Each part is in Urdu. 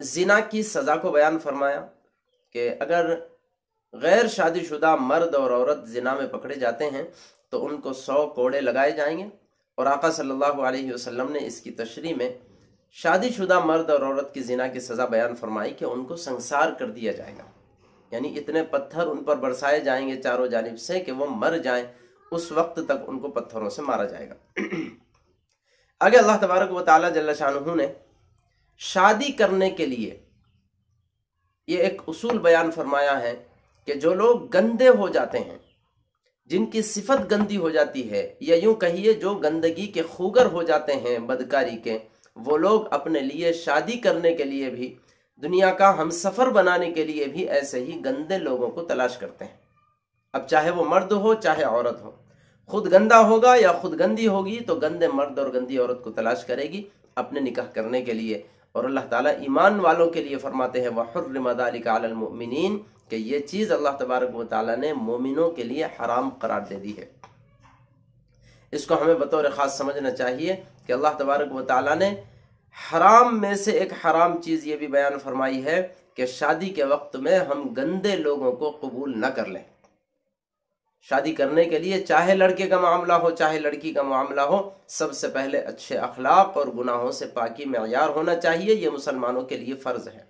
زنا کی سزا کو بیان فرمایا کہ اگر غیر شادی شدہ مرد اور عورت زنا میں پکڑے جاتے ہیں تو ان کو 100 کوڑے لگائے جائیں گے، اور آقا صلی اللہ علیہ وسلم نے اس کی تشریح میں شادی شدہ مرد اور عورت کی زنا کی سزا بیان فرمائی کہ ان کو سنسار کر دیا جائے گا، یعنی اتنے پتھر ان پر برسائے جائیں گے چاروں جانب سے کہ وہ مر جائیں، اس وقت تک ان کو پتھروں سے مارا جائے گا۔ آگے اللہ تبارک و تعالی جل شانہ نے شادی کرنے کے لیے یہ ایک اصول بیان فرمایا ہے کہ جو لوگ گندے ہو جاتے ہیں، جن کی صفت گندی ہو جاتی ہے، یا یوں کہیے جو گندگی کے خوگر ہو جاتے ہیں بدکاری کے، وہ لوگ اپنے لیے شادی کرنے کے لیے بھی، دنیا کا ہم سفر بنانے کے لیے بھی ایسے ہی گندے لوگوں کو تلاش کرتے ہیں۔ اب چاہے وہ مرد ہو چاہے عورت ہو، خود گندا ہوگا یا خود گندی ہوگی تو گندے مرد اور گندی عورت کو تلاش کرے گی اپنے نکاح کرنے کے لیے۔ اور اللہ تعالیٰ ایمان والوں کے لیے فرماتے ہیں وَحُرِّمَ ذَلِكَ عَلَى الْمُؤْمِنِينَ کہ یہ چیز اللہ تبارک و تعالیٰ نے مومنوں کے لیے حرام قرار دے دی ہے۔ اس کو ہمیں بطور خاص سمجھنا چاہیے کہ اللہ تبارک و تعالیٰ نے حرام میں سے ایک حرام چیز یہ بھی بیان فرمائی ہے کہ شادی کے وقت میں ہم گندے لوگوں کو قبول نہ کر لیں۔ شادی کرنے کے لیے چاہے لڑکے کا معاملہ ہو چاہے لڑکی کا معاملہ ہو، سب سے پہلے اچھے اخلاق اور گناہوں سے پاکی معیار ہونا چاہیے، یہ مسلمانوں کے لیے فرض ہے۔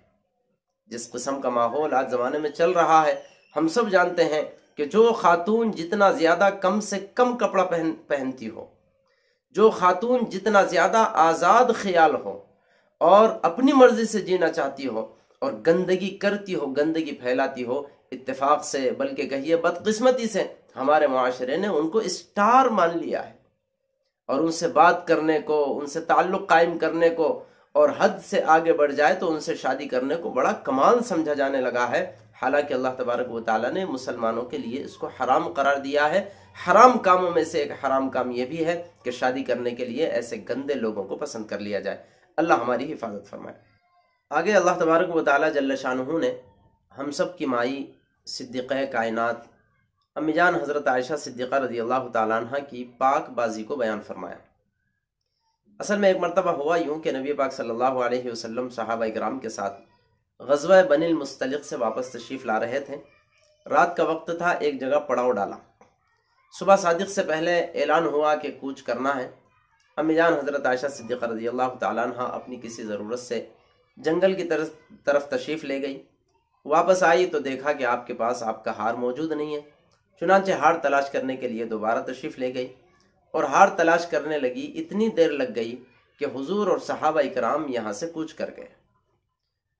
جس قسم کا ماحول آج زمانے میں چل رہا ہے، ہم سب جانتے ہیں کہ جو خاتون جتنا زیادہ کم سے کم کپڑا پہنتی ہو، جو خاتون جتنا زیادہ آزاد خیال ہو اور اپنی مرضی سے جینا چاہتی ہو اور گندگی کرتی ہو، گندگی پھیلاتی ہو، اتفاق سے بلکہ کہیے بدقسمتی سے ہمارے معاشرے نے ان کو اسٹار مان لیا ہے، اور ان سے بات کرنے کو، ان سے تعلق قائم کرنے کو، اور حد سے آگے بڑھ جائے تو ان سے شادی کرنے کو بڑا کمال سمجھا جانے لگا ہے، حالانکہ اللہ تبارک و تعالیٰ نے مسلمانوں کے لیے اس کو حرام قرار دیا ہے۔ حرام کاموں میں سے ایک حرام کام یہ بھی ہے کہ شادی کرنے کے لیے ایسے گندے لوگوں کو پسند کر لیا جائے۔ اللہ ہماری حفاظت فرمائے۔ آگے اللہ تبارک و تعالیٰ جل شانہ نے ہم سب کی مائی صدیقہ کائنات امی جان حضرت عائشہ صدیقہ رضی اللہ تعالیٰ عنہ کی پاک بازی کو بیان فرمایا۔ اصل میں ایک مرتبہ ہوا یوں کہ نبی پاک صلی اللہ علیہ وسلم صحابہ کرام کے ساتھ غزوہ بنی المصطلق سے واپس تشریف لا رہے تھے۔ رات کا وقت تھا، ایک جگہ پڑاؤ ڈالا۔ صبح صادق سے پہلے اعلان ہوا کہ کوچ کرنا ہے۔ امی جان حضرت عائشہ صدیقہ رضی اللہ تعالیٰ عنہ اپنی کسی ضرورت سے جنگل کی طرف تشریف لے گئی۔ واپس آئی تو دیکھا کہ آپ کے پاس آپ کا ہار موجود نہیں ہے۔ چنانچہ ہار تلاش کرنے کے لیے دوبارہ تشریف لے گئی اور ہار تلاش کرنے لگی، اتنی دیر لگ گئی کہ حضور اور صحابہ اکرام یہاں سے کوچ کر گئے۔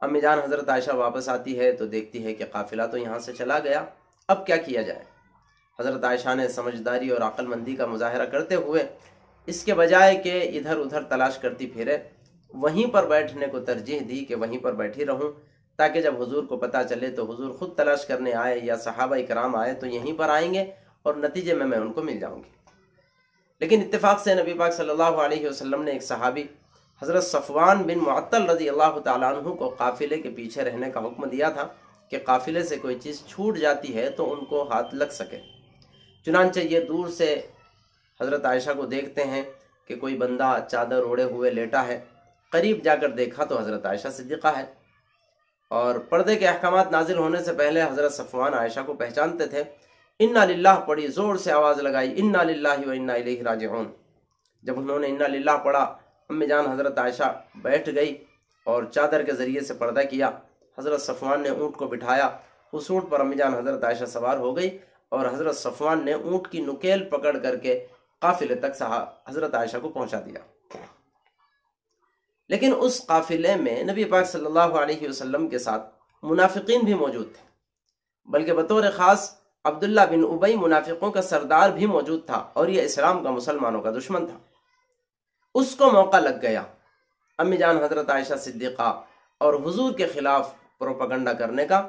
امی جان حضرت عائشہ واپس آتی ہے تو دیکھتی ہے کہ قافلہ تو یہاں سے چلا گیا، اب کیا کیا جائے؟ حضرت عائشہ نے سمجھداری اور عقل مندی کا مظاہرہ کرتے ہوئے اس کے بجائے کہ ادھر ادھر تلاش کرتی پھرے، وہیں پر بیٹھنے کو ترجیح دی کہ وہیں پر بیٹھی رہوں، تاکہ جب حضور کو پتہ چلے تو حضور خود تلاش کرنے آئے یا صحابہ اکرام آئے تو یہیں پر آئیں گے اور نتیجے میں ان کو مل جاؤں گی۔ لیکن اتفاق سے نبی پاک صلی اللہ علیہ وسلم نے ایک صحابی حضرت صفوان بن معطل رضی اللہ تعالیٰ عنہ کو قافلے کے پیچھے رہنے کا حکم دیا تھا کہ قافلے سے کوئی چیز چھوٹ جاتی ہے تو ان کو ہاتھ لگ سکے۔ چنانچہ یہ دور سے حضرت عائشہ کو دیکھتے ہیں کہ کوئی بندہ چادر اوڑے ہوئے لیٹا ہے۔ قریب جا کر دیکھا تو حضرت عائشہ صدیقہ ہے، اور پردے کے احکامات نازل ہونے سے پہلے حضرت صفوان عائشہ کو پہچانتے تھے۔ انا للہ پڑھی، زور سے آواز لگائی، انا للہ و انا الیہ راجعون۔ جب انہوں نے انا للہ پڑھا، امی جان حضرت عائشہ بیٹھ گئی اور چادر کے ذریعے سے پردہ کیا۔ حضرت صفوان نے اونٹ کو بٹھایا، اس اونٹ پر امی جان حضرت عائشہ سوار ہو گئی اور حضرت صفوان نے اونٹ کی نکیل پکڑ کر کے قافلے تک حضرت عائشہ کو پہنچا دیا۔ لیکن اس قافلے میں نبی پاک صلی اللہ علیہ وسلم کے ساتھ منافقین بھی موجود تھے، بلکہ بطور خاص عبداللہ بن ابی منافقوں کا سردار بھی موجود تھا، اور یہ اسلام کا مسلمانوں کا دشمن تھا۔ اس کو موقع لگ گیا امی جان حضرت عائشہ صدیقہ اور حضور کے خلاف پروپیگنڈا کرنے کا۔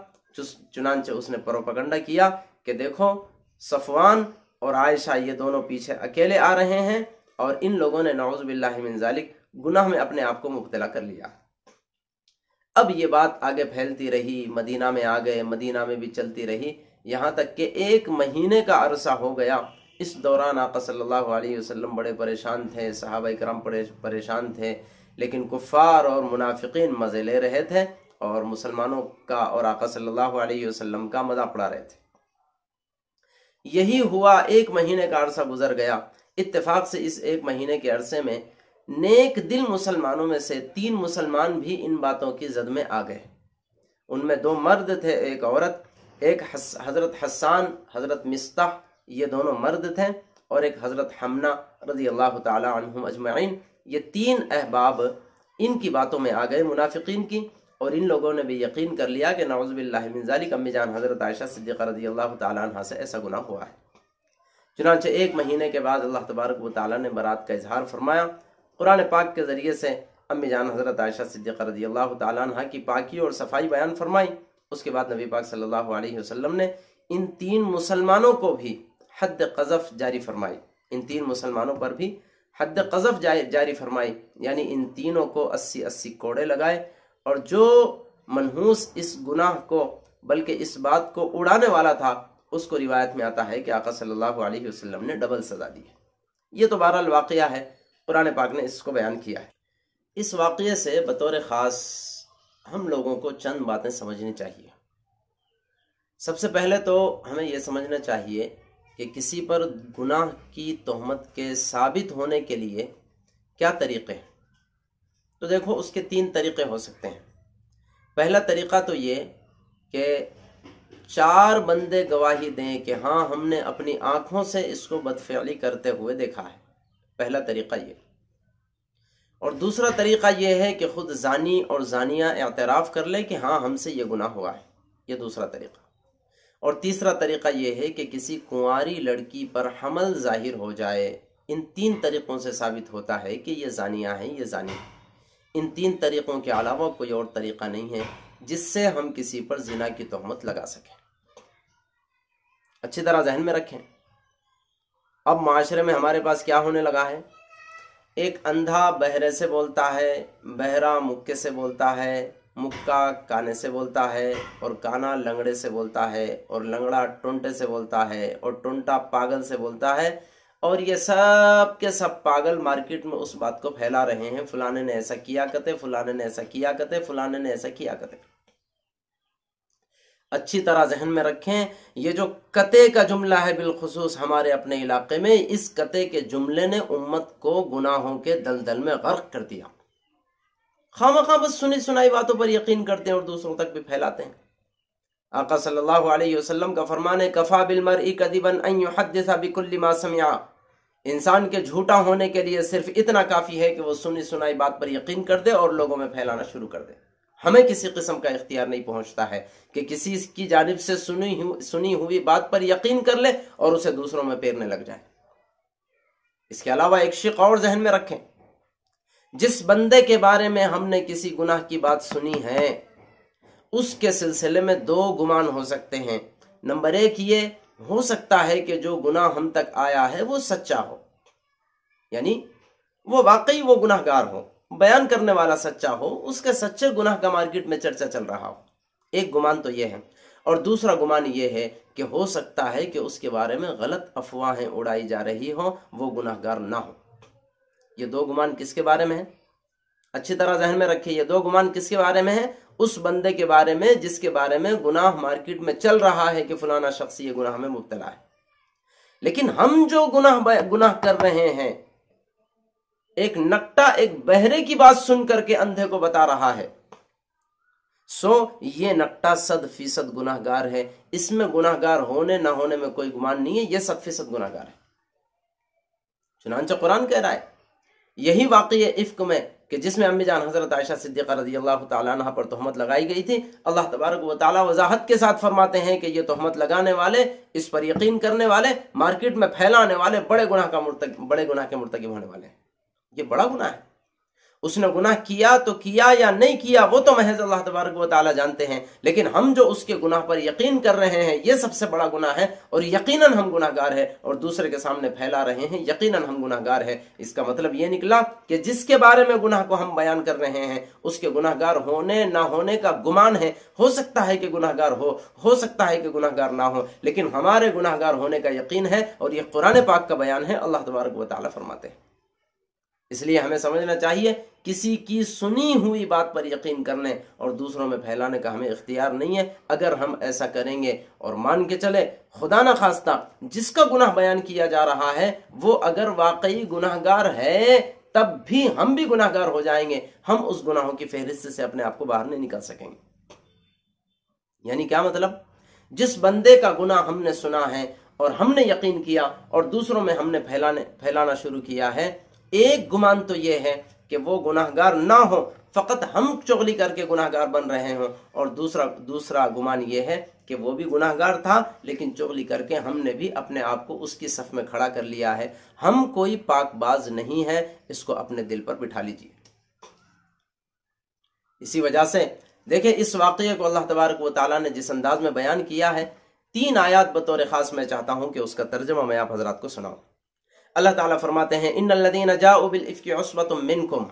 چنانچہ اس نے پروپیگنڈا کیا کہ دیکھو صفوان اور عائشہ یہ دونوں پیچھے اکیلے آ رہے ہیں، اور ان لوگوں نے نعوذ باللہ من ذالک گناہ میں اپنے آپ کو مبتلا کر لیا۔ اب یہ بات آگے پھیلتی رہی، مدینہ میں آ گئے، مدینہ میں بھی چلتی رہی، یہاں تک کہ 1 مہینے کا عرصہ ہو گیا۔ اس دوران آقا صلی اللہ علیہ وسلم بڑے پریشان تھے، صحابہ کرام پریشان تھے لیکن کفار اور منافقین مزے لے رہے تھے اور مسلمانوں کا اور آقا صلی اللہ علیہ وسلم کا مذاق اڑا رہے تھے۔ یہی ہوا، 1 مہینے کا عرصہ گزر گیا۔ اتفاق سے اس 1 مہینے کے عرصے میں نیک دل مسلمانوں میں سے 3 مسلمان بھی ان باتوں کی زد میں آ گئے۔ ان میں 2 مرد تھے، 1 عورت، ایک حضرت حسان، حضرت مصطح، یہ دونوں مرد تھے، اور ایک حضرت حمنہ رضی اللہ تعالی عنہم اجمعین۔ یہ 3 احباب ان کی باتوں میں آ گئے، منافقین کی، اور ان لوگوں نے بھی یقین کر لیا کہ نعوذ باللہ من ذالک، امی جان حضرت عائشہ صدیقہ رضی اللہ تعالی عنہ سے ایسا گناہ ہوا ہے۔ چنانچہ 1 مہینے کے بعد اللہ تبارک و تعالی نے برات کا اظہار فرمایا، قرآن پاک کے ذریعے سے امی جان حضرت عائشہ صدیقہ رضی اللہ تعالی عنہ کی پاکی اور صفائی بیان فرمائی۔ اس کے بعد نبی پاک صلی اللہ علیہ وسلم نے ان 3 مسلمانوں کو بھی حد قذف جاری فرمائی، ان 3 مسلمانوں پر بھی حد قذف جاری فرمائی، یعنی ان تینوں کو 80 کوڑے لگائے، اور جو منحوس اس گناہ کو بلکہ اس بات کو اڑانے والا تھا، اس کو روایت میں آتا ہے کہ آقا صلی اللہ علیہ وسلم نے ڈبل سزا دی ہے۔ یہ تو بہرحال واقعہ ہے، قرآن پاک نے اس کو بیان کیا ہے۔ اس واقعے سے بطور خاص ہم لوگوں کو چند باتیں سمجھنی چاہیے۔ سب سے پہلے تو ہمیں یہ سمجھنا چاہیے کہ کسی پر گناہ کی تہمت کے ثابت ہونے کے لیے کیا طریقے ہیں۔ تو دیکھو، اس کے 3 طریقے ہو سکتے ہیں۔ پہلا طریقہ تو یہ کہ 4 بندے گواہی دیں کہ ہاں ہم نے اپنی آنکھوں سے اس کو بدفعلی کرتے ہوئے دیکھا ہے، پہلا طریقہ یہ۔ اور دوسرا طریقہ یہ ہے کہ خود زانی اور زانیہ اعتراف کر لے کہ ہاں ہم سے یہ گناہ ہوا ہے، یہ دوسرا طریقہ۔ اور تیسرا طریقہ یہ ہے کہ کسی کنواری لڑکی پر حمل ظاہر ہو جائے۔ ان 3 طریقوں سے ثابت ہوتا ہے کہ یہ زانیہ ہیں، یہ زانی ہیں۔ ان 3 طریقوں کے علاوہ کوئی اور طریقہ نہیں ہے جس سے ہم کسی پر زنا کی تہمت لگا سکیں۔ اچھی طرح ذہن میں رکھیں۔ اب معاشرے میں ہمارے پاس کیا ہونے لگا ہے؟ ایک اندھا بہرے سے بولتا ہے، بہرا مکے سے بولتا ہے، مکہ کانے سے بولتا ہے، اور کانا لنگڑے سے بولتا ہے، اور لنگڑا ٹونٹے سے بولتا ہے، اور ٹونٹا پاگل سے بولتا ہے، اور یہ سب کے سب پاگل مارکیٹ میں اس بات کو پھیلا رہے ہیں، فلانے نے ایسا کیا کتے، فلانے نے ایسا کیا کتے، فلانے نے ایسا کیا کتے۔ اچھی طرح ذہن میں رکھیں، یہ جو کتے کا جملہ ہے بالخصوص ہمارے اپنے علاقے میں، اس کتے کے جملے نے امت کو گناہوں کے دلدل میں غرق کر دیا۔ خواہ بس سنی سنائی باتوں پر یقین کرتے ہیں اور دوسروں تک بھی پھیلاتے ہیں۔ آقا صلی اللہ علیہ وسلم کا فرمان ہے، کفا بالمرء کذبا ان یحدث بکل ما سمع۔ انسان کے جھوٹا ہونے کے لیے صرف اتنا کافی ہے کہ وہ سنی سنائی بات پر یقین کر دے اور لوگوں میں پھیلانا شروع کر دے۔ ہمیں کسی قسم کا اختیار نہیں پہنچتا ہے کہ کسی کی جانب سے سنی ہوئی بات پر یقین کر لے اور اسے دوسروں میں پھیرنے لگ جائے۔ اس کے علاوہ ایک شق اور ذہن میں رکھیں، جس بندے کے بارے میں ہم نے کسی گناہ کی بات سنی ہے، اس کے سلسلے میں 2 گمان ہو سکتے ہیں۔ نمبر 1 یہ ہو سکتا ہے کہ جو گناہ ہم تک آیا ہے وہ سچا ہو، یعنی وہ واقعی وہ گناہ گار ہو، بیان کرنے والا سچا ہو، اس کے سچے گناہ کا مارکیٹ میں چرچا چل رہا ہو۔ ایک گمان تو یہ ہے، اور دوسرا گمان یہ ہے کہ ہو سکتا ہے کہ اس کے بارے میں غلط افواہیں اڑائی جا رہی ہوں، وہ گناہ گار نہ ہو۔ یہ 2 گمان کس کے بارے میں ہیں؟ اچھی طرح ذہن میں رکھیں، یہ 2 گمان کس کے بارے میں ہیں؟ اس بندے کے بارے میں جس کے بارے میں گناہ مارکیٹ میں چل رہا ہے کہ فلانا شخص یہ گناہ میں مبتلا ہے۔ لیکن ہم جو گناہ کر رہے ہیں، ایک نکٹا ایک بہرے کی بات سن کر کے اندھے کو بتا رہا ہے، سو یہ نکٹا 100% گناہ گار ہے۔ اس میں گناہ گار ہونے نہ ہونے میں کوئی گمان نہیں ہے، یہ 100% گناہ گار ہے۔ چنانچہ قرآن کہہ رہا ہے، یہی واقعہ افک میں کہ جس میں امی جان حضرت عائشہ صدیقہ رضی اللہ تعالیٰ عنہ پر تہمت لگائی گئی تھی، اللہ تبارک و تعالیٰ وضاحت کے ساتھ فرماتے ہیں کہ یہ تہمت لگانے والے، اس پر یقین کرنے والے، مارکیٹ میں پھیلانے والے بڑے گناہ کے مرتکب ہونے والے ہیں۔ یہ بڑا گناہ ہے۔ اس نے گناہ کیا تو کیا یا نہیں کیا وہ تو محض اللہ تبارک و تعالیٰ جانتے ہیں، لیکن ہم جو اس کے گناہ پر یقین کر رہے ہیں یہ سب سے بڑا گناہ ہے، اور یقیناً ہم گناہ گار ہیں، اور دوسرے کے سامنے پھیلا رہے ہیں یقیناً ہم گناہ گار ہیں۔ اس کا مطلب یہ نکلا کہ جس کے بارے میں گناہ کو ہم بیان کر رہے ہیں اس کے گناہ گار ہونے نہ ہونے کا گمان ہے۔ ہو سکتا ہے کہ گناہ گار ہو سکتا ہے کہ گناہ گار نہ ہو، لیکن ہمارے گناہ گار ہونے کا یقین ہے، اور یہ قرآن پاک کا بیان ہے۔ اللہ تبارک و تعالیٰ فرماتے ہیں اس لیے ہمیں سمجھنا چاہیے کسی کی سنی ہوئی بات پر یقین کرنے اور دوسروں میں پھیلانے کا ہمیں اختیار نہیں ہے۔ اگر ہم ایسا کریں گے اور مان کے چلے خدا نہ خواستہ جس کا گناہ بیان کیا جا رہا ہے وہ اگر واقعی گناہگار ہے تب بھی ہم بھی گناہگار ہو جائیں گے، ہم اس گناہوں کی فہرست سے اپنے آپ کو باہر نہیں نکل سکیں گے۔ یعنی کیا مطلب؟ جس بندے کا گناہ ہم نے سنا ہے اور ہم نے یقین کیا اور دوسروں میں ہم نے پھیلانا شروع کیا ہے، ایک گمان تو یہ ہے کہ وہ گناہگار نہ ہو، فقط ہم چغلی کر کے گناہگار بن رہے ہوں، اور دوسرا گمان یہ ہے کہ وہ بھی گناہگار تھا لیکن چغلی کر کے ہم نے بھی اپنے آپ کو اس کی صف میں کھڑا کر لیا ہے۔ ہم کوئی پاک باز نہیں ہے، اس کو اپنے دل پر بٹھا لیجئے۔ اسی وجہ سے دیکھیں اس واقعے کو اللہ تبارک و تعالیٰ نے جس انداز میں بیان کیا ہے، 3 آیات بطور خاص میں چاہتا ہوں کہ اس کا ترجمہ میں آپ حضرات کو سناؤں۔ اللہ تعالیٰ فرماتے ہیں ان الذین جاؤوا بالافک عصبۃ منکم،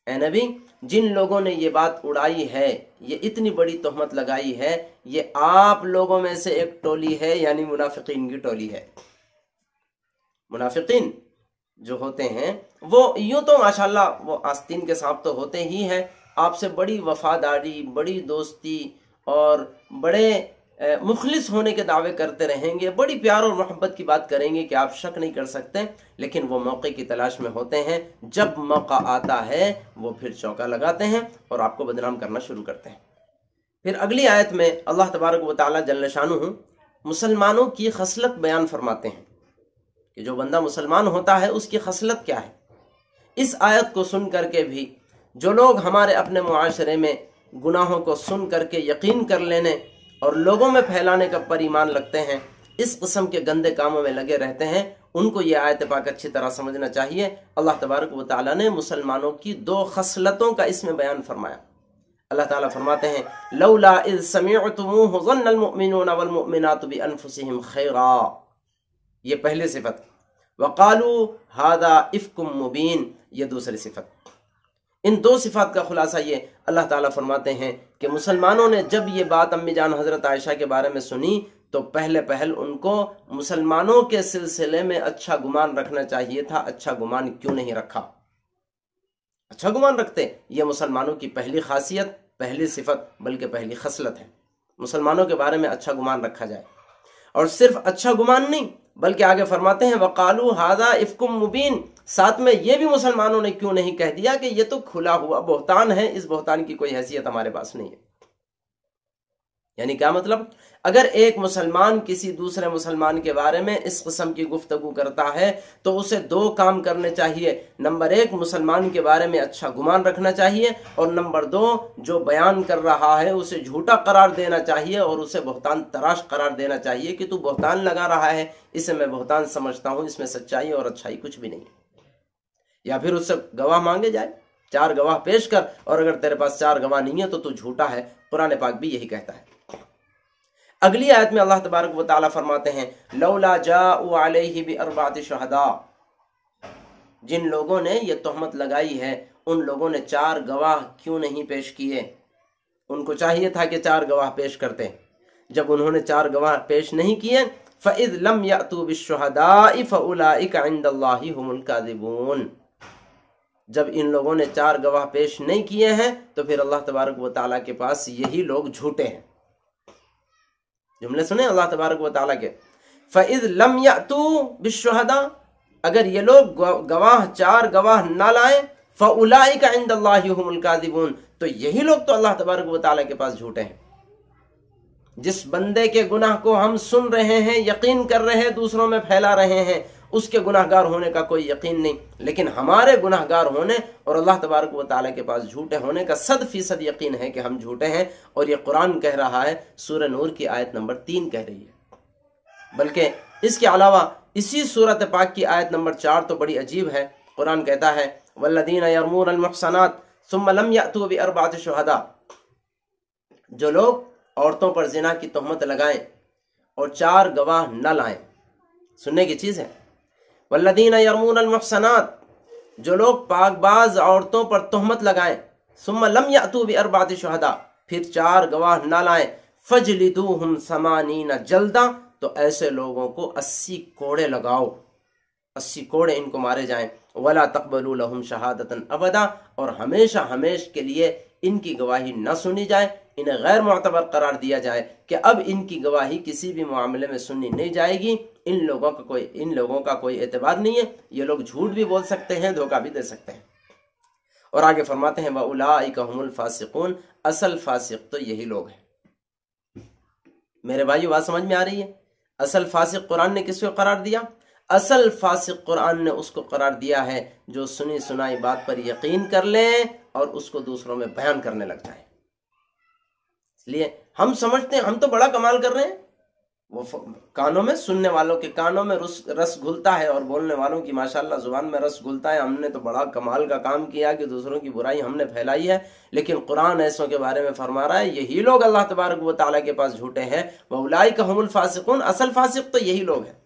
اے نبی جن لوگوں نے یہ بات اڑائی ہے، یہ اتنی بڑی تہمت لگائی ہے، یہ آپ لوگوں میں سے ایک ٹولی ہے، یعنی منافقین کی ٹولی ہے۔ منافقین جو ہوتے ہیں وہ یوں تو ماشاءاللہ وہ آستین کے سانپ تو ہوتے ہی ہیں، آپ سے بڑی وفاداری، بڑی دوستی اور بڑے مخلص ہونے کے دعوے کرتے رہیں گے، بڑی پیار اور محبت کی بات کریں گے کہ آپ شک نہیں کر سکتے، لیکن وہ موقع کی تلاش میں ہوتے ہیں، جب موقع آتا ہے وہ پھر چوکا لگاتے ہیں اور آپ کو بدنام کرنا شروع کرتے ہیں۔ پھر اگلی آیت میں اللہ تبارک و تعالیٰ جل شانہ مسلمانوں کی خصلت بیان فرماتے ہیں کہ جو بندہ مسلمان ہوتا ہے اس کی خصلت کیا ہے۔ اس آیت کو سن کر کے بھی جو لوگ ہمارے اپنے معاشرے میں گناہوں کو سن کر کے یقین کر لینے اور لوگوں میں پھیلانے کا پر ایمان لگتے ہیں، اس قسم کے گندے کاموں میں لگے رہتے ہیں، ان کو یہ آیت پاک اچھی طرح سمجھنا چاہیے۔ اللہ تبارک و تعالیٰ نے مسلمانوں کی 2 خصلتوں کا اس میں بیان فرمایا۔ اللہ تعالیٰ فرماتے ہیں لولا اذ سمعتموه ظن المؤمنون والمؤمنات بانفسهم خیرا، یہ پہلی صفت، وقالوا هذا افک مبین، یہ دوسری صفت۔ ان 2 صفات کا خلاصہ یہ اللہ تعالیٰ فرماتے ہیں کہ مسلمانوں نے جب یہ بات امی جان حضرت عائشہ کے بارے میں سنی تو پہل ان کو مسلمانوں کے سلسلے میں اچھا گمان رکھنا چاہیے تھا۔ اچھا گمان کیوں نہیں رکھا؟ اچھا گمان رکھتے، یہ مسلمانوں کی پہلی خاصیت، پہلی صفت بلکہ پہلی خصلت ہے، مسلمانوں کے بارے میں اچھا گمان رکھا جائے۔ اور صرف اچھا گمان نہیں بلکہ آگے فرماتے ہیں وقالوا ھذا افک مبین، ساتھ میں یہ بھی مسلمانوں نے کیوں نہیں کہہ دیا کہ یہ تو کھلا ہوا بہتان ہے، اس بہتان کی کوئی حیثیت ہمارے پاس نہیں ہے۔ یعنی کیا مطلب؟ اگر ایک مسلمان کسی دوسرے مسلمان کے بارے میں اس قسم کی گفتگو کرتا ہے تو اسے 2 کام کرنے چاہیے۔ نمبر 1 مسلمان کے بارے میں اچھا گمان رکھنا چاہیے، اور نمبر 2 جو بیان کر رہا ہے اسے جھوٹا قرار دینا چاہیے اور اسے بہتان تراش قرار دینا چاہیے کہ تو بہتان لگا رہا ہے، اسے میں بہتان سمجھتا ہوں، اس میں سچائی اور اچھائی کچھ بھی نہیں ہے۔ یا پھر اس سے گواہ مانگے جائے، 4 گواہ پیش کر، اور اگر تیرے پاس 4 گواہ نہیں ہے تو جھوٹا ہے۔ قرآن پاک بھی یہی کہتا ہے۔ اگلی آیت میں اللہ تبارک و تعالیٰ فرماتے ہیں لولا جاءوا علیہ باربعۃ شہداء، جن لوگوں نے یہ تہمت لگائی ہے ان لوگوں نے 4 گواہ کیوں نہیں پیش کیے؟ ان کو چاہیے تھا کہ 4 گواہ پیش کرتے، جب انہوں نے 4 گواہ پیش نہیں کیے فَإِذْ لَمْ يَأْتُوا بِالشُّهَدَاءِ فَأُولَئِكَ عِنْدَ اللَّهِ هُمُ الْكَاذِبُونَ، جب ان لوگوں نے 4 گواہ پیش نہیں کیے ہیں تو پھر اللہ تبارک و تعالیٰ کے پاس یہی لوگ جھوٹے ہیں۔ جملے سنیں اللہ تبارک و تعالیٰ کے، فَإِذْ لَمْ يَأْتُوا بِالشُّهَدَاء، اگر یہ لوگ گواہ 4 گواہ نہ لائیں، فَأُولَئِكَ عِنْدَ اللَّهِ هُمُ الْكَاذِبُونَ، تو یہی لوگ تو اللہ تبارک و تعالیٰ کے پاس جھوٹے ہیں۔ جس بندے کے گناہ کو ہم سن رہے ہیں، یقین کر رہے ہیں، دوسروں میں پھیلا رہے ہیں، اس کے گناہگار ہونے کا کوئی یقین نہیں، لیکن ہمارے گناہگار ہونے اور اللہ تبارک و تعالیٰ کے پاس جھوٹے ہونے کا 100% یقین ہے کہ ہم جھوٹے ہیں، اور یہ قرآن کہہ رہا ہے، سورہ نور کی آیت نمبر 3 کہہ رہی ہے۔ بلکہ اس کے علاوہ اسی سورۃ پاک کی آیت نمبر 4 تو بڑی عجیب ہے۔ قرآن کہتا ہے والذین یرمون المحصنات ثم لم یأتوا باربعۃ شہداء، جو لوگ عورتوں پر زنا کی تہمت لگائیں اور 4 گواہ نہ لائیں، سننے کی چیز ہے، والذین یرمون المحصنات، جو لوگ پاک باز عورتوں پر تہمت لگائیں، ثم لم یأتوا باربعۃ شہداء، پھر 4 گواہ نہ لائیں، فجلدوہم 80 جلدہ، تو ایسے لوگوں کو 80 کوڑے لگاؤ۔ 80 کوڑے ان کو مارے جائیں، ولا تقبلوا لهم شہادتا ابدا، اور ہمیشہ ہمیش کے لیے ان کی گواہی نہ سنی جائے، انہیں غیر معتبر قرار دیا جائے کہ اب ان کی گواہی کسی بھی معاملے میں سنی نہیں جائے گی، ان لوگوں کا کوئی اعتبار نہیں ہے، یہ لوگ جھوٹ بھی بول سکتے ہیں، دھوکہ بھی دے سکتے ہیں۔ اور آگے فرماتے ہیں وَأُولَٰئِكَ هُمُ الْفَاسِقُونَ، اصل فاسق تو یہی لوگ ہیں۔ میرے بھائیو، بات سمجھ میں آ رہی ہے؟ اصل فاسق قرآن نے کس کو قرار دیا؟ اصل فاسق قرآن نے اس کو قرار دیا ہے جو سنی سنائی بات پر یقین کر لے اور اس کو دوسروں میں بیان کرنے لگ جائے۔ اس لیے ہم سمجھتے ہیں ہم تو بڑا کمال کر رہے ہیں، وہ کانوں میں، سننے والوں کے کانوں میں رس گھلتا ہے اور بولنے والوں کی ماشاءاللہ زبان میں رس گھلتا ہے، ہم نے تو بڑا کمال کا کام کیا کہ دوسروں کی برائی ہم نے پھیلائی ہے، لیکن قرآن ایسوں کے بارے میں فرما رہا ہے یہی لوگ اللہ تبارک و تعالیٰ کے پاس جھوٹے ہیں، وَأُولَٰئِكَ هُمُ الْفَاسِقُونَ، اصل فاسق تو یہی لوگ ہیں۔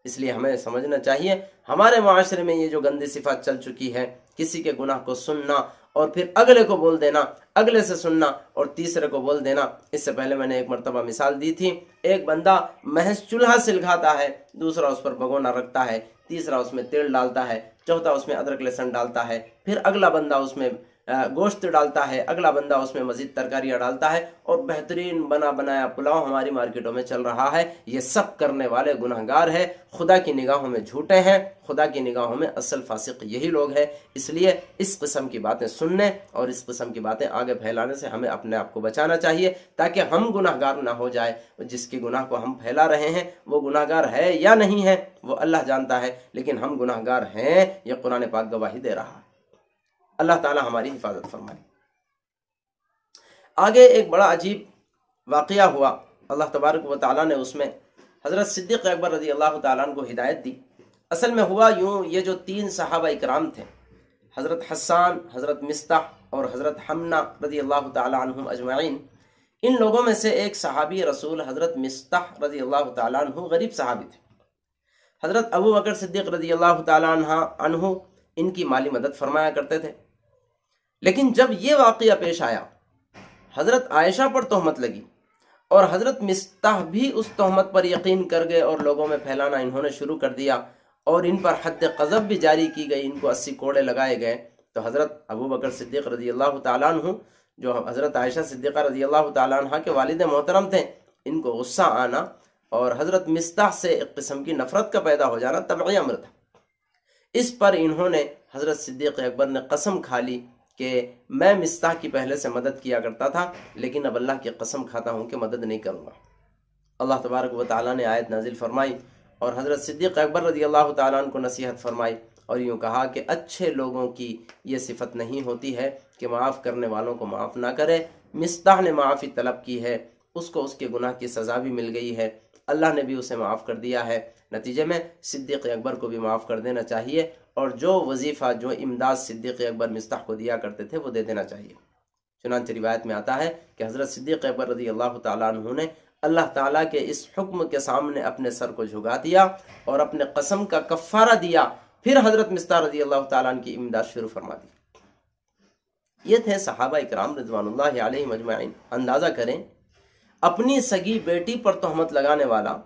اس لیے ہمیں سمجھنا چاہیے ہمارے معاشرے میں یہ جو گندی صفات چل چکی ہے، کسی کے گناہ کو سننا اور پھر اگلے کو بول دینا، اگلے سے سننا اور تیسرے کو بول دینا۔ اس سے پہلے میں نے ایک مرتبہ مثال دی تھی، ایک بندہ محض چولہا سلگاتا ہے، دوسرا اس پر بھگونا رکھتا ہے، تیسرا اس میں تیل ڈالتا ہے، چوتھا اس میں ادرک لہسن ڈالتا ہے، پھر اگلا بندہ اس میں گوشت ڈالتا ہے، اگلا بندہ اس میں مزید ترکاریاں ڈالتا ہے، اور بہترین بنا بنایا پلاؤ ہماری مارکیٹوں میں چل رہا ہے۔ یہ سب کرنے والے گناہگار ہیں، خدا کی نگاہوں میں جھوٹے ہیں، خدا کی نگاہوں میں اصل فاسق یہی لوگ ہیں۔ اس لیے اس قسم کی باتیں سننے اور اس قسم کی باتیں آگے پھیلانے سے ہمیں اپنے آپ کو بچانا چاہیے، تاکہ ہم گناہگار نہ ہو جائے۔ جس کے گناہ کو ہم پھیلا رہے ہیں وہ گناہگار ہے یا نہیں ہے وہ اللہ جانتا ہے، لیکن ہم گناہگار ہیں، یہ قرآن پاک گواہی دے رہا ہے۔ اللہ تعالی ہماری حفاظت فرمائے۔ آگے ایک بڑا عجیب واقعہ ہوا، اللہ تبارک و تعالیٰ نے اس میں حضرت صدیق اکبر رضی اللہ تعالیٰ عنہ کو ہدایت دی۔ اصل میں ہوا یوں، یہ جو 3 صحابہ اکرام تھے، حضرت حسان، حضرت مصطح اور حضرت حمنہ رضی اللہ تعالیٰ عنہم اجمعین، ان لوگوں میں سے ایک صحابی رسول حضرت مصطح رضی اللہ تعالیٰ عنہ غریب صحابی تھے۔ حضرت ابو بکر صدیق رضی اللہ تعالیٰ عنہ ان کی مالی مدد فرمایا کرتے تھے، لیکن جب یہ واقعہ پیش آیا، حضرت عائشہ پر تہمت لگی اور حضرت مصطح بھی اس تہمت پر یقین کر گئے اور لوگوں میں پھیلانا انہوں نے شروع کر دیا، اور ان پر حد قذف بھی جاری کی گئی، ان کو 80 کوڑے لگائے گئے۔ تو حضرت ابو بکر صدیق رضی اللہ تعالیٰ عنہ، جو حضرت عائشہ صدیقہ رضی اللہ تعالیٰ عنہ کے والد محترم تھے، ان کو غصہ آنا اور حضرت مصطح سے ایک قسم کی نفرت کا پیدا ہو جانا طبعی امر تھا۔ اس پر انہوں نے، حضرت صدیق اکبر نے قسم کھا لی کہ میں مصطح کی پہلے سے مدد کیا کرتا تھا، لیکن اب اللہ کی قسم کھاتا ہوں کہ مدد نہیں کروں گا۔ اللہ تبارک و تعالیٰ نے آیت نازل فرمائی اور حضرت صدیق اکبر رضی اللہ تعالیٰ عنہ کو نصیحت فرمائی اور یوں کہا کہ اچھے لوگوں کی یہ صفت نہیں ہوتی ہے کہ معاف کرنے والوں کو معاف نہ کرے۔ مصطح نے معافی طلب کی ہے، اس کو اس کے گناہ کی سزا بھی مل گئی ہے، اللہ نے بھی اسے معاف کر دیا ہے، نتیجے میں صدیق اکبر کو بھی معاف کر دینا چاہیے، اور جو وظیفہ، جو امداد صدیق اکبر مصطح کو دیا کرتے تھے وہ دے دینا چاہیے۔ چنانچہ روایت میں آتا ہے کہ حضرت صدیق اکبر رضی اللہ تعالیٰ عنہ نے اللہ تعالیٰ کے اس حکم کے سامنے اپنے سر کو جھکا دیا اور اپنے قسم کا کفارہ دیا، پھر حضرت مصطح رضی اللہ تعالیٰ عنہ کی امداد شروع فرما دی۔ یہ تھے صحابہ اکرام رضوان اللہ علیہم اجمعین۔ اندازہ کریں، اپنی سگی بیٹی پر تہمت لگانے والا،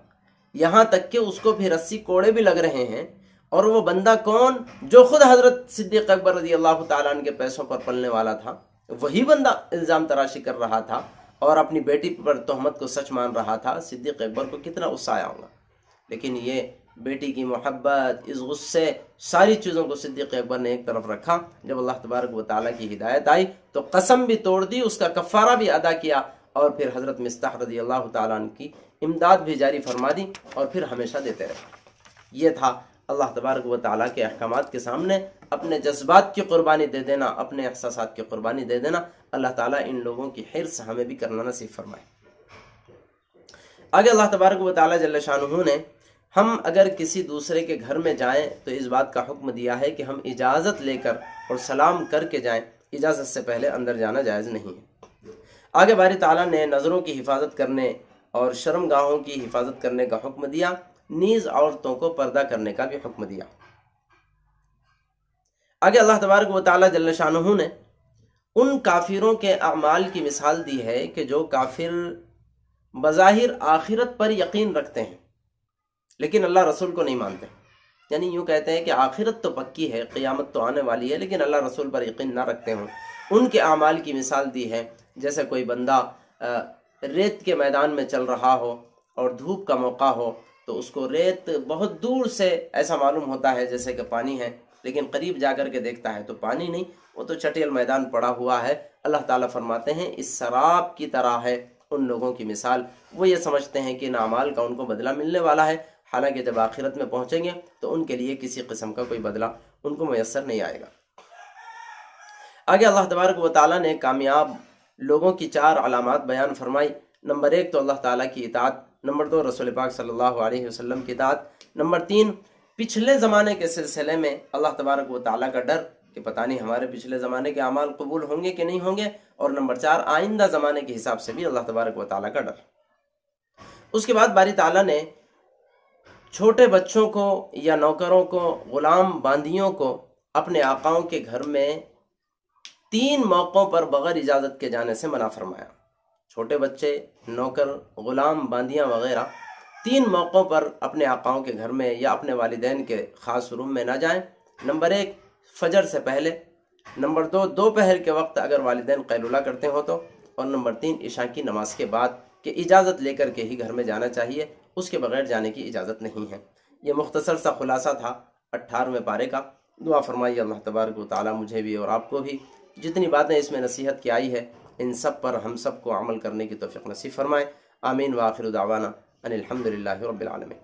یہاں تک کہ اس کو پھر 80 کوڑے بھی لگ رہے ہیں، اور وہ بندہ کون؟ جو خود حضرت صدیق اکبر رضی اللہ تعالیٰ عنہ کے پیسوں پر پلنے والا تھا، وہی بندہ الزام تراشی کر رہا تھا اور اپنی بیٹی پر تہمت کو سچ مان رہا تھا۔ صدیق اکبر کو کتنا غصہ آیا ہوگا، لیکن یہ بیٹی کی محبت، اس غصے، ساری چیزوں کو صدیق اکبر نے ایک طرف رکھا۔ جب اللہ تبارک و تعالیٰ کی ہدایت آئی تو قسم بھی توڑ دی، اس کا کفارہ بھی ادا کیا، اور پھر حضرت مصطح رضی اللہ تعالیٰ عنہ کی امداد بھی جاری فرما دی، اور پھر ہمیشہ دیتے رہے۔ یہ تھا اللہ تبارک و تعالیٰ کے احکامات کے سامنے اپنے جذبات کی قربانی دے دینا، اپنے احساسات کی قربانی دے دینا۔ اللہ تعالیٰ ان لوگوں کی حرص ہمیں بھی کرنا نصیب فرمائے۔ آگے اللہ تبارک و تعالیٰ جل شانہ نے ہم اگر کسی دوسرے کے گھر میں جائیں تو اس بات کا حکم دیا ہے کہ ہم اجازت لے کر اور سلام کر کے جائیں، اجازت سے پہلے اندر جانا جائز نہیں ہے۔ آگے باری تعالیٰ نے نظروں کی حفاظت کرنے اور شرم گاہوں کی حفاظت کرنے کا حکم دیا، نیز عورتوں کو پردہ کرنے کا بھی حکم دیا۔ آگے اللہ تبارک و تعالیٰ جل شانہ نے ان کافروں کے اعمال کی مثال دی ہے کہ جو کافر بظاہر آخرت پر یقین رکھتے ہیں لیکن اللہ رسول کو نہیں مانتے، یعنی یوں کہتے ہیں کہ آخرت تو پکی ہے، قیامت تو آنے والی ہے، لیکن اللہ رسول پر یقین نہ رکھتے ہوں، ان کے اعمال کی مثال دی ہے جیسے کوئی بندہ ریت کے میدان میں چل رہا ہو اور دھوپ کا موقع ہو تو اس کو ریت بہت دور سے ایسا معلوم ہوتا ہے جیسے کہ پانی ہے، لیکن قریب جا کر کے دیکھتا ہے تو پانی نہیں، وہ تو چٹیل میدان پڑا ہوا ہے۔ اللہ تعالیٰ فرماتے ہیں اس سراب کی طرح ہے ان لوگوں کی مثال، وہ یہ سمجھتے ہیں کہ ان اعمال کا ان کو بدلہ ملنے والا ہے، حالانکہ جب آخرت میں پہنچیں گے تو ان کے لیے کسی قسم کا کوئی بدلہ ان کو میسر نہیں آئے گا۔ آگے اللہ تبارک و تعالیٰ نے کامیاب لوگوں کی 4 علامات بیان فرمائی۔ نمبر 1 تو اللہ تعالیٰ کی اطاعت، نمبر 2 رسول پاک صلی اللہ علیہ وسلم کی اطاعت، نمبر 3 پچھلے زمانے کے سلسلے میں اللہ تبارک و تعالیٰ کا ڈر کہ پتہ نہیں ہمارے پچھلے زمانے کے اعمال قبول ہوں گے کہ نہیں ہوں گے، اور نمبر 4 آئندہ زمانے کے حساب سے بھی اللہ تبارک و تعالیٰ کا ڈر۔ اس کے بعد باری تعالیٰ نے چھوٹے بچوں کو یا نوکروں کو، غلام باندیوں کو اپنے آقاؤں کے گھر میں 3 موقعوں پر بغیر اجازت کے جانے سے منع فرمایا۔ چھوٹے بچے، نوکر، غلام باندیاں وغیرہ 3 موقعوں پر اپنے آقاؤں کے گھر میں یا اپنے والدین کے خاص روم میں نہ جائیں۔ نمبر 1 فجر سے پہلے، نمبر 2 دوپہر کے وقت اگر والدین قیلولہ کرتے ہو تو، اور نمبر 3 عشاء کی نماز کے بعد کہ اجازت لے کر کے ہی گھر میں جانا چاہیے، اس کے بغیر جانے کی اجازت نہیں ہے۔ یہ مختصر سا خلاصہ تھا 18ویں پارے کا۔ دعا فرمائیے اللہ تبارک و تعالیٰ مجھے بھی اور آپ کو بھی جتنی باتیں اس میں نصیحت کی آئی ہے ان سب پر ہم سب کو عمل کرنے کی توفیق نصیب فرمائے۔ آمین وآخر دعوانا ان الحمدللہ رب العالمین۔